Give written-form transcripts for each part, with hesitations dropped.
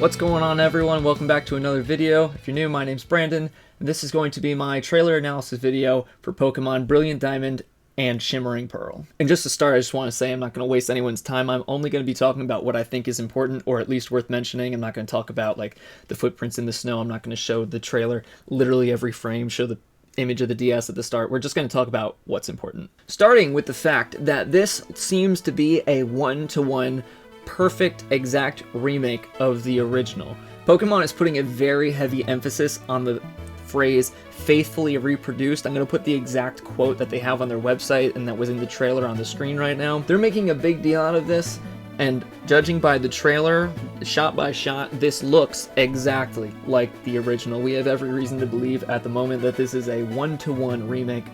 What's going on, everyone? Welcome back to another video. If you're new, my name's Brandon, and this is going to be my trailer analysis video for Pokemon Brilliant Diamond and Shimmering Pearl. And just to start, I just want to say I'm not going to waste anyone's time. I'm only going to be talking about what I think is important, or at least worth mentioning. I'm not going to talk about like the footprints in the snow. I'm not going to show the trailer literally every frame, show the image of the DS at the start. We're just going to talk about what's important. Starting with the fact that this seems to be a one-to-one perfect exact remake of the original. Pokemon is putting a very heavy emphasis on the phrase faithfully reproduced. I'm going to put the exact quote that they have on their website and that was in the trailer on the screen right now. They're making a big deal out of this, and judging by the trailer, shot by shot, this looks exactly like the original. We have every reason to believe at the moment that this is a one-to-one remake,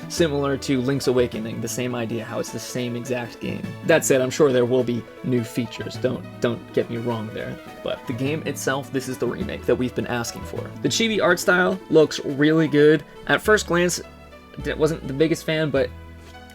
similar to Link's Awakening, the same idea, how it's the same exact game. That said, I'm sure there will be new features, don't get me wrong there, but the game itself, this is the remake that we've been asking for. The chibi art style looks really good. At first glance, I wasn't the biggest fan, but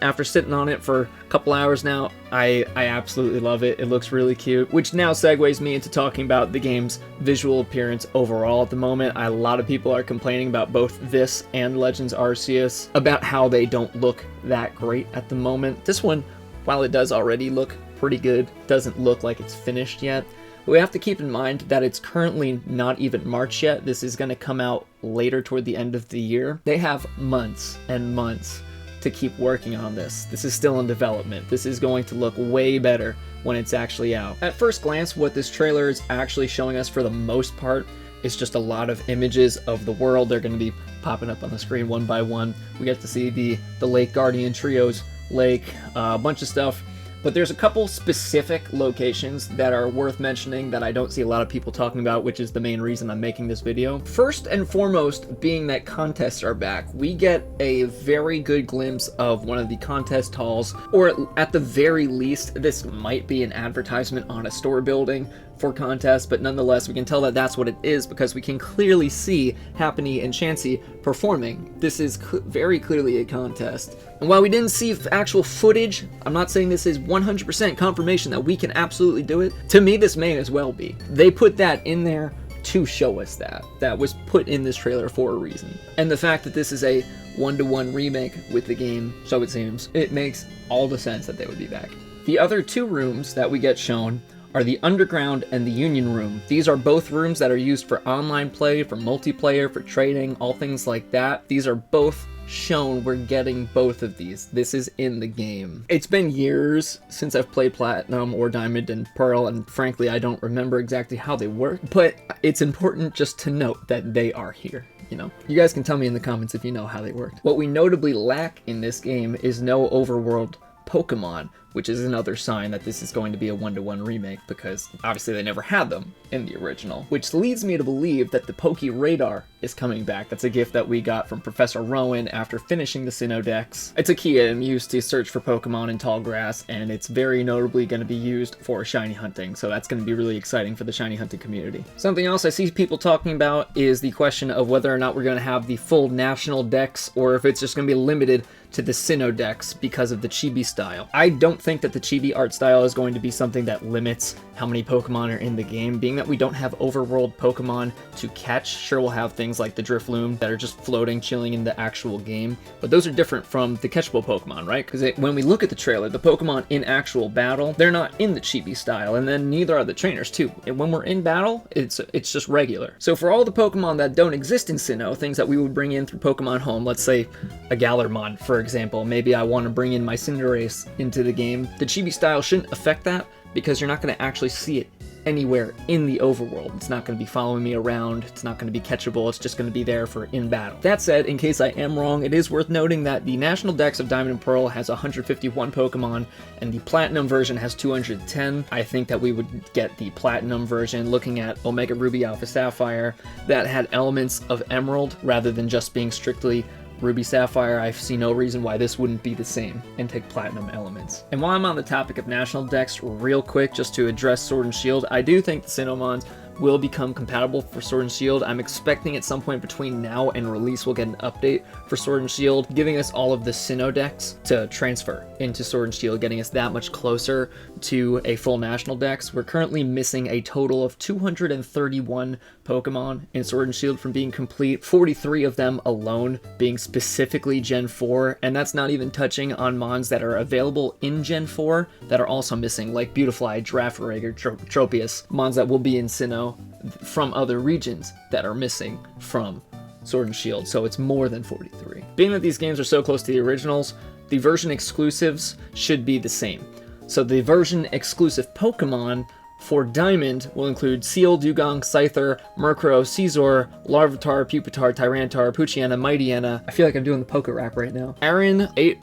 after sitting on it for a couple hours now, I absolutely love it. It looks really cute, which now segues me into talking about the game's visual appearance overall at the moment. A lot of people are complaining about both this and Legends Arceus, about how they don't look that great at the moment. This one, while it does already look pretty good, doesn't look like it's finished yet. But we have to keep in mind that it's currently not even March yet. This is going to come out later toward the end of the year. They have months and months to keep working on this. This is still in development. This is going to look way better when it's actually out. At first glance, what this trailer is actually showing us for the most part is just a lot of images of the world. They're going to be popping up on the screen one by one. We get to see the Lake Guardian Trio's lake, a bunch of stuff. But there's a couple specific locations that are worth mentioning that I don't see a lot of people talking about, which is the main reason I'm making this video. First and foremost, being that contests are back, we get a very good glimpse of one of the contest halls, or at the very least, this might be an advertisement on a store building for contests, but nonetheless, we can tell that that's what it is because we can clearly see Happiny and Chansey performing. This is very clearly a contest. And while we didn't see actual footage, I'm not saying this is 100% confirmation that we can absolutely do it. To me, this may as well be. They put that in there to show us that. That was put in this trailer for a reason. And the fact that this is a one-to-one remake with the game, so it seems, it makes all the sense that they would be back. The other two rooms that we get shown are the Underground and the Union Room. These are both rooms that are used for online play, for multiplayer, for trading, all things like that. These are both shown. We're getting both of these. This is in the game. It's been years since I've played Platinum or Diamond and Pearl, and frankly, I don't remember exactly how they work, but it's important just to note that they are here. You know, you guys can tell me in the comments if you know how they worked. What we notably lack in this game is no overworld Pokemon, which is another sign that this is going to be a one-to-one remake, because obviously they never had them in the original, which leads me to believe that the Poke Radar is coming back. That's a gift that we got from Professor Rowan after finishing the Sinnoh Dex. It's a key item used to search for Pokemon in tall grass, and it's very notably going to be used for shiny hunting, so that's going to be really exciting for the shiny hunting community. Something else I see people talking about is the question of whether or not we're going to have the full national Dex, or if it's just going to be limited to the Sinnoh Dex because of the chibi style. I don't think that the chibi art style is going to be something that limits how many Pokemon are in the game, being that we don't have overworld Pokemon to catch. Sure, we'll have things like the Drifloon that are just floating, chilling in the actual game, but those are different from the catchable Pokemon, right? Because when we look at the trailer, the Pokemon in actual battle, they're not in the chibi style, and then neither are the trainers too. And when we're in battle, it's just regular. So for all the Pokemon that don't exist in Sinnoh, things that we would bring in through Pokemon Home, let's say a Galarmon, for example, maybe I want to bring in my Cinderace into the game, the chibi style shouldn't affect that because you're not going to actually see it anywhere in the overworld. It's not going to be following me around, it's not going to be catchable, it's just going to be there for in battle. That said, in case I am wrong, it is worth noting that the National Dex of Diamond and Pearl has 151 Pokemon, and the Platinum version has 210. I think that we would get the Platinum version, looking at Omega Ruby Alpha Sapphire, that had elements of Emerald rather than just being strictly Ruby Sapphire. I see no reason why this wouldn't be the same and take Platinum elements. And while I'm on the topic of National Dex, real quick, just to address Sword and Shield, I do think the Sinnohmons will become compatible for Sword and Shield. I'm expecting at some point between now and release we'll get an update for Sword and Shield, giving us all of the Sinnoh decks to transfer into Sword and Shield, getting us that much closer to a full national dex. We're currently missing a total of 231 Pokemon in Sword and Shield from being complete, 43 of them alone being specifically Gen 4, and that's not even touching on mons that are available in Gen 4 that are also missing, like Beautifly, Girafarig, Tropius, mons that will be in Sinnoh from other regions that are missing from Sword and Shield, so it's more than 43. Being that these games are so close to the originals, the version exclusives should be the same. So the version exclusive Pokemon for Diamond will include Seal, Dugong, Scyther, Murkrow, Caesar, Larvitar, Pupitar, Tyranitar, Poochyena, Mightyena. I feel like I'm doing the Poké rap right now. Aaron, Lil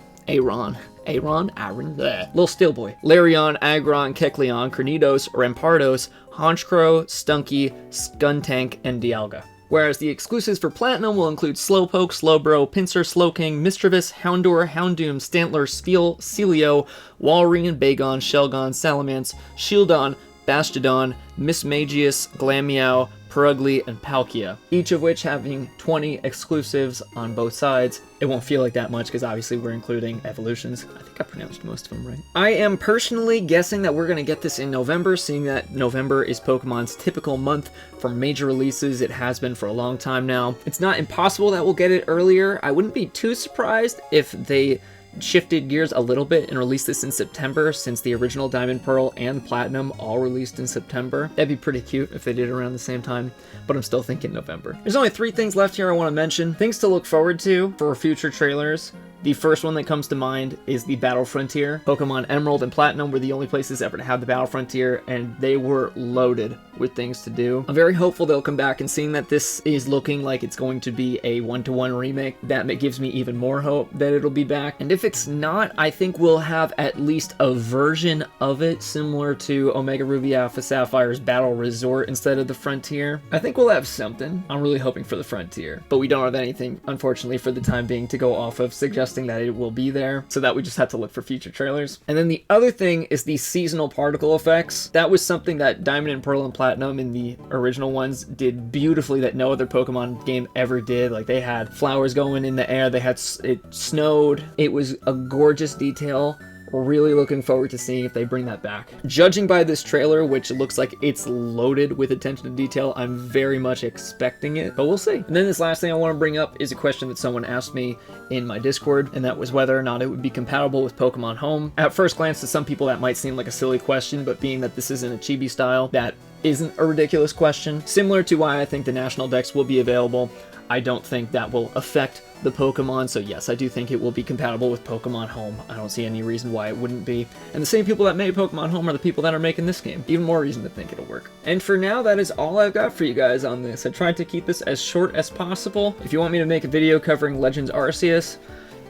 Steelboy, Larion, Aggron, Kecleon, Cornidos, Rampardos, Honchkrow, Stunky, Skuntank, and Dialga. Whereas the exclusives for Platinum will include Slowpoke, Slowbro, Pinsir, Slowking, Mischievous, Houndour, Houndoom, Stantler, Spheal, Celio, Walrein, Bagon, Shelgon, Salamence, Shieldon, Bastodon, Mismagius, Glameow, Purugly, and Palkia, each of which having 20 exclusives on both sides. It won't feel like that much because obviously we're including evolutions. I think I pronounced most of them right. I am personally guessing that we're going to get this in November, seeing that November is Pokemon's typical month for major releases. It has been for a long time now. It's not impossible that we'll get it earlier. I wouldn't be too surprised if they shifted gears a little bit and released this in September, since the original Diamond, Pearl, and Platinum all released in September. That'd be pretty cute if they did it around the same time, but I'm still thinking November. There's only 3 things left here I want to mention. Things to look forward to for future trailers. The first one that comes to mind is the Battle Frontier. Pokemon Emerald and Platinum were the only places ever to have the Battle Frontier, and they were loaded with things to do. I'm very hopeful they'll come back, and seeing that this is looking like it's going to be a 1-to-1 remake, that gives me even more hope that it'll be back. And if it's not, I think we'll have at least a version of it similar to Omega Ruby Alpha Sapphire's Battle Resort instead of the Frontier. I think we'll have something. I'm really hoping for the Frontier, but we don't have anything, unfortunately, for the time being to go off of, suggesting that it will be there, so that we just have to look for future trailers. And then the other thing is the seasonal particle effects. That was something that Diamond and Pearl and Platinum in the original ones did beautifully that no other Pokemon game ever did. Like, they had flowers going in the air, it snowed. It was a gorgeous detail. We're really looking forward to seeing if they bring that back. Judging by this trailer, which looks like it's loaded with attention to detail, I'm very much expecting it, but we'll see. And then this last thing I want to bring up is a question that someone asked me in my Discord, and that was whether or not it would be compatible with Pokemon Home. At first glance, to some people that might seem like a silly question, but being that this isn't a chibi style, that isn't a ridiculous question. Similar to why I think the National Dex will be available, I don't think that will affect the Pokemon, so yes, I do think it will be compatible with Pokemon Home. I don't see any reason why it wouldn't be. And the same people that made Pokemon Home are the people that are making this game. Even more reason to think it'll work. And for now, that is all I've got for you guys on this. I tried to keep this as short as possible. If you want me to make a video covering Legends Arceus,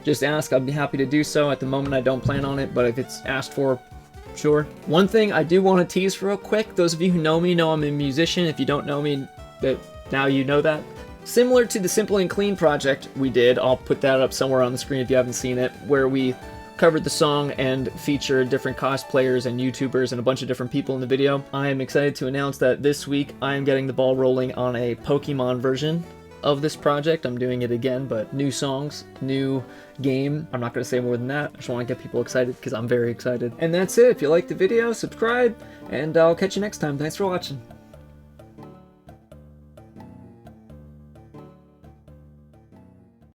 just ask, I'd be happy to do so. At the moment, I don't plan on it, but if it's asked for, sure. One thing I do want to tease real quick, those of you who know me know I'm a musician. If you don't know me, now you know that. Similar to the Simple and Clean project we did, I'll put that up somewhere on the screen if you haven't seen it, where we covered the song and featured different cosplayers and YouTubers and a bunch of different people in the video. I am excited to announce that this week I am getting the ball rolling on a Pokemon version of this project. I'm doing it again, but new songs, new game. I'm not going to say more than that. I just want to get people excited because I'm very excited. And that's it. If you liked the video, subscribe, and I'll catch you next time. Thanks for watching.